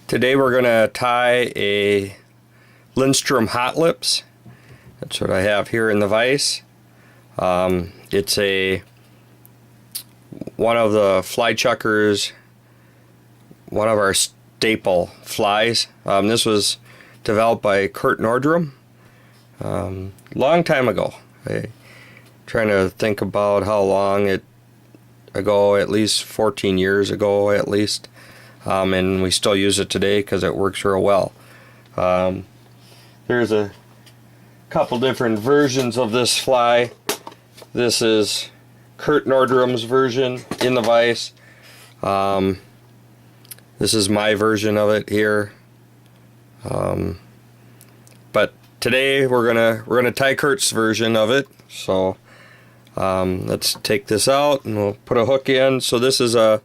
Today we're going to tie a Lindstrom Hot Lips. That's what I have here in the vise. It's one of the fly chuckers, one of our staple flies. This was developed by Kurt Nordrum long time ago. I'm trying to think about how long ago, at least 14 years ago at least. And we still use it today because it works real well. There's a couple different versions of this fly. This is Kurt Nordrum's version in the vise. This is my version of it here. But today we're gonna tie Kurt's version of it. So let's take this out and we'll put a hook in. So this is a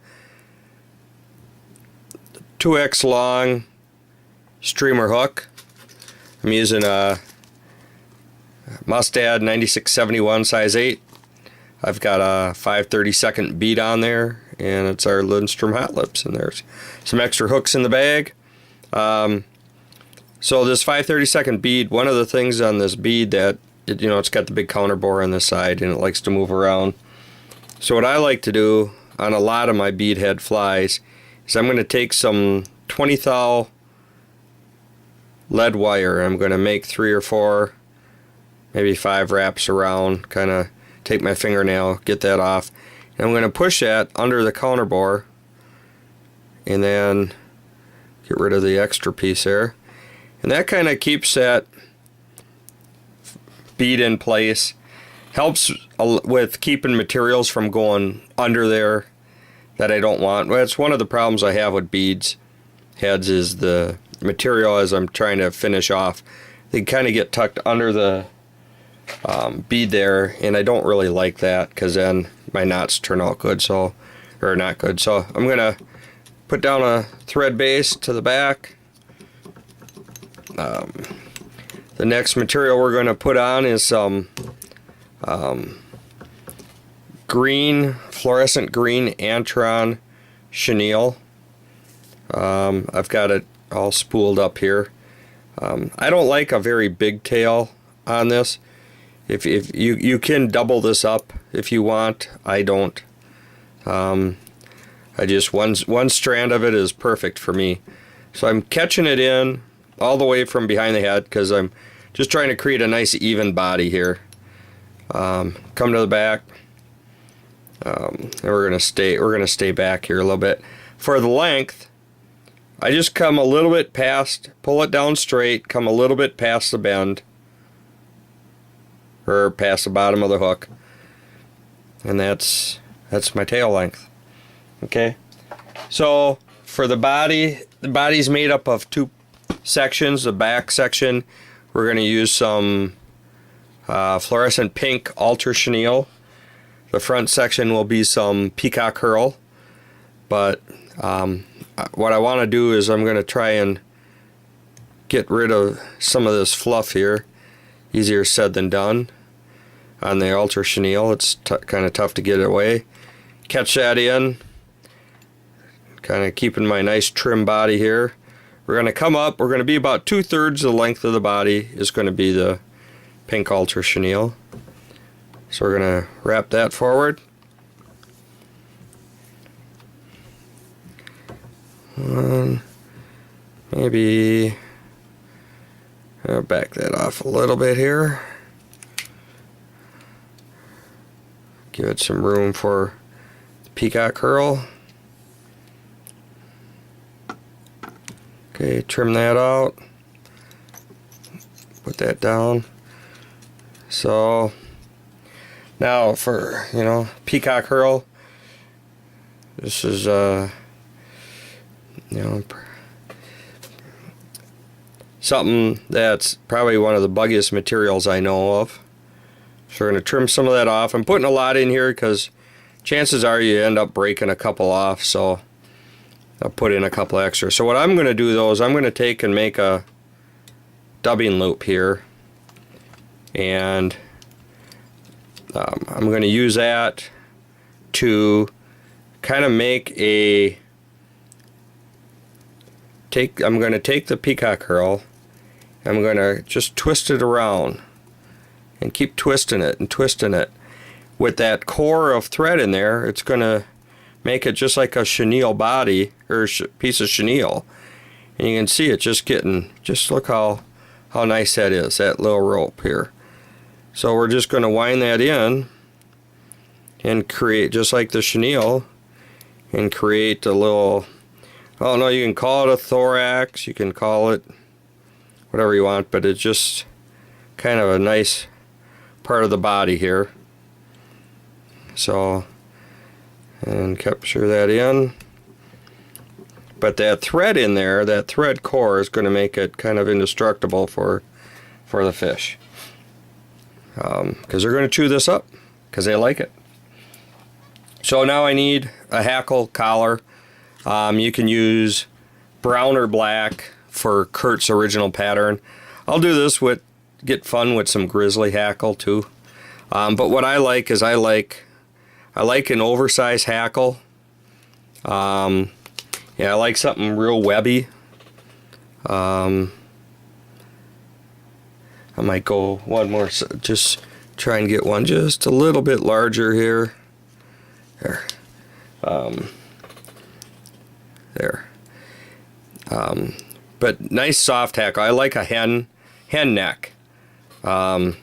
2x long streamer hook. I'm using a Mustad 9671 size 8. I've got a 5/32 bead on there, and it's our Lindstrom Hot Lips, and there's some extra hooks in the bag. So this 5/32 bead, one of the things on this bead that it's got the big counter bore on the side and it likes to move around. So what I like to do on a lot of my bead head flies is I'm going to take some 20 thou lead wire. I'm going to make 3 or 4, maybe 5 wraps around, kind of take my fingernail, get that off. And I'm going to push that under the counter bore and then get rid of the extra piece there. And that kind of keeps that bead in place. Helps with keeping materials from going under there that I don't want. Well, it's one of the problems I have with beads heads is the material as I'm trying to finish off. They kind of get tucked under the bead there, and I don't really like that because then my knots turn out good, or not good. So I'm gonna put down a thread base to the back. The next material we're going to put on is some fluorescent green Antron chenille. I've got it all spooled up here. I don't like a very big tail on this. If you can double this up if you want. I don't. I just one strand of it is perfect for me. So I'm catching it in all the way from behind the head because I'm just trying to create a nice even body here. Come to the back. And we're gonna stay back here a little bit. For the length, I just come a little bit past, pull it down straight, come a little bit past the bend, or past the bottom of the hook, and that's my tail length. Okay, so for the body's made up of 2 sections. The back section, we're going to use some fluorescent pink alter chenille. The front section will be some peacock herl. But what I want to do is I'm going to try and get rid of some of this fluff here. Easier said than done on the alter chenille. It's kind of tough to get it away. Catch that in. Kind of keeping my nice trim body here. We're going to come up. We're going to be about 2/3 the length of the body is going to be the pink alter chenille. So we're going to wrap that forward. Maybe I'll back that off a little bit here. Give it some room for the peacock herl. Okay, trim that out. Put that down. So now for peacock herl, this is something that's probably one of the buggiest materials I know of. So we're going to trim some of that off. I'm putting a lot in here because chances are you end up breaking a couple off, so I'll put in a couple extra. So what I'm going to do though is I'm going to take and make a dubbing loop here, and I'm going to use that to kind of make a I'm going to take the peacock herl. I'm going to just twist it around and keep twisting it and twisting it. With that core of thread in there, it's going to make it just like a chenille body, or piece of chenille. And you can see it just look how nice that is, that little rope here. So we're just going to wind that in and create, just like the chenille, and create a little, I don't know, you can call it a thorax, you can call it whatever you want, but it's just kind of a nice part of the body here. So, and capture that in. But that thread in there, that thread core, is going to make it kind of indestructible for the fish. Because they're going to chew this up, because they like it. So now I need a hackle collar. You can use brown or black for Kurt's original pattern. I'll do this get fun with some grizzly hackle too. But what I like is I like an oversized hackle. Yeah, I like something real webby. I might go one more, just try and get one just a little bit larger here. There. There. But nice soft hackle. I like a hen neck. They're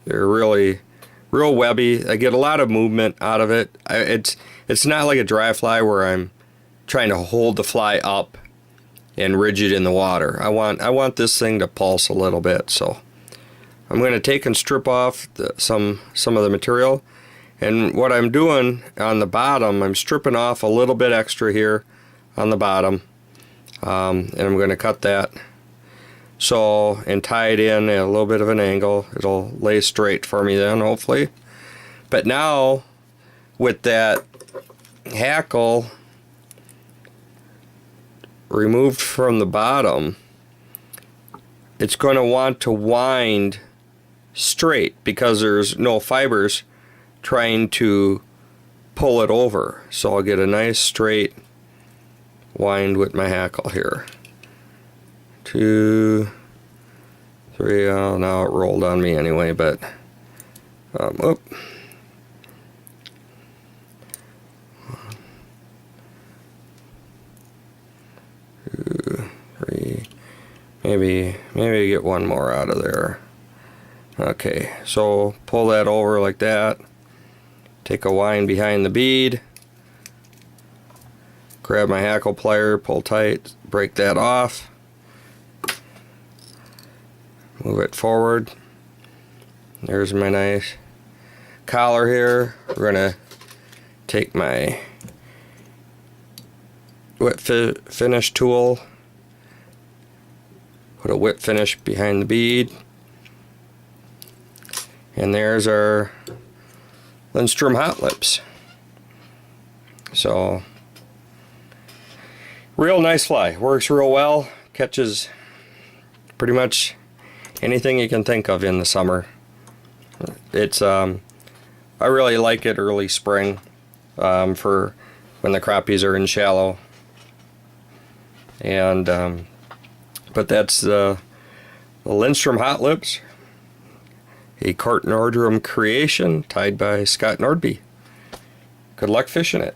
really real webby. I get a lot of movement out of it. It's not like a dry fly where I'm trying to hold the fly up and rigid in the water. I want this thing to pulse a little bit. So I'm going to take and strip off some of the material. And what I'm doing on the bottom, I'm stripping off a little bit extra here on the bottom. And I'm going to cut that. So, and tie it in at a little bit of an angle. It'll lay straight for me then, hopefully. But now, with that hackle removed from the bottom, it's going to want to wind straight because there's no fibers trying to pull it over. So I'll get a nice straight wind with my hackle here. 2, 3, oh, now it rolled on me anyway, but oop. 2, 3, maybe get one more out of there. Okay, so pull that over like that. Take a wind behind the bead. Grab my hackle plier, pull tight, break that off. Move it forward. There's my nice collar here. We're going to take my whip finish tool, put a whip finish behind the bead, and there's our Lindstrom Hot Lips. So, real nice fly, works real well, catches pretty much anything you can think of in the summer. It's I really like it early spring, for when the crappies are in shallow. And but that's the Lindstrom Hot Lips, a Cort Nordrum creation tied by Scott Nordby. Good luck fishing it.